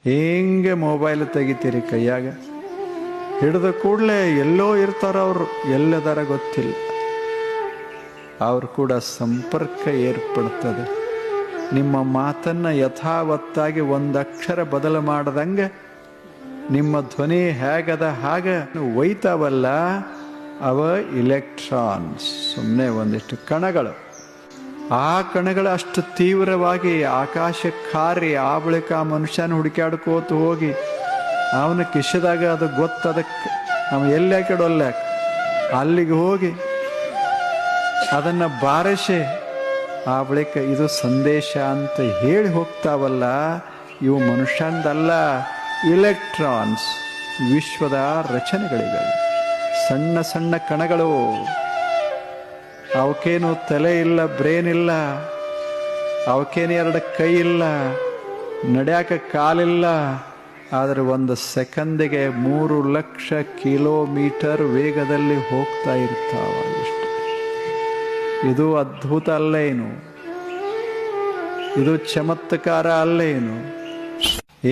ಹೆಂಗೆ ಮೊಬೈಲ್ ತೆಗಿತೀರಿ ಕೈಯಾಗ ಹಿಡಿದ ಕೂಡಲೇ ಎಲ್ಲೋ ಇರ್ತಾರ ಅವರು, ಎಲ್ಲದಾರ ಗೊತ್ತಿಲ್ಲ. ಅವ್ರು ಕೂಡ ಸಂಪರ್ಕ ಏರ್ಪಡ್ತದೆ. ನಿಮ್ಮ ಮಾತನ್ನು ಯಥಾವತ್ತಾಗಿ ಒಂದಕ್ಷರ ಬದಲು ಮಾಡದಂಗೆ ನಿಮ್ಮ ಧ್ವನಿ ಹೇಗದ ಹಾಗೆ ಒಯ್ತಾವಲ್ಲ, ಅವ ಇಲೆಕ್ಟ್ರಾನ್ಸ್, ಸುಮ್ಮನೆ ಒಂದಿಷ್ಟು ಕಣಗಳು. ಆ ಕಣಗಳು ಅಷ್ಟು ತೀವ್ರವಾಗಿ ಆಕಾಶಕ್ಕೆ ಹಾರಿ ಆ ಬಳಿಕ ಆ ಮನುಷ್ಯನ ಹುಡುಕಾಡ್ಕೋತ ಹೋಗಿ ಅವನ ಕಿಶದಾಗ ಅದು ಗೊತ್ತದಕ್ಕೆ ಅವ ಎಲ್ಲಿ ಹಾಕಿಡೋಲ್ಲ, ಅಲ್ಲಿಗೆ ಹೋಗಿ ಅದನ್ನು ಬಾರಿಸಿ ಆ ಬಳಿಕ ಇದು ಸಂದೇಶ ಅಂತ ಹೇಳಿ ಹೋಗ್ತಾವಲ್ಲ. ಇವು ಮನುಷ್ಯಂದಲ್ಲ, ಇಲೆಕ್ಟ್ರಾನ್ಸ್, ವಿಶ್ವದ ರಚನೆಗಳಿವೆ. ಸಣ್ಣ ಸಣ್ಣ ಕಣಗಳು, ಅವಕ್ಕೇನು ತಲೆ ಇಲ್ಲ, ಬ್ರೇನ್ ಇಲ್ಲ, ಅವಕ್ಕೇನು ಎರಡು ಕೈ ಇಲ್ಲ, ನಡೆಯಾಕ ಕಾಲಿಲ್ಲ. ಆದರೆ ಒಂದು ಸೆಕೆಂದಿಗೆ 3 ಲಕ್ಷ ಕಿಲೋಮೀಟರ್ ವೇಗದಲ್ಲಿ ಹೋಗ್ತಾ ಇರ್ತಾವ. ಇಷ್ಟು ಇದು ಅದ್ಭುತ ಅಲ್ಲೇನು? ಇದು ಚಮತ್ಕಾರ ಅಲ್ಲೇನು?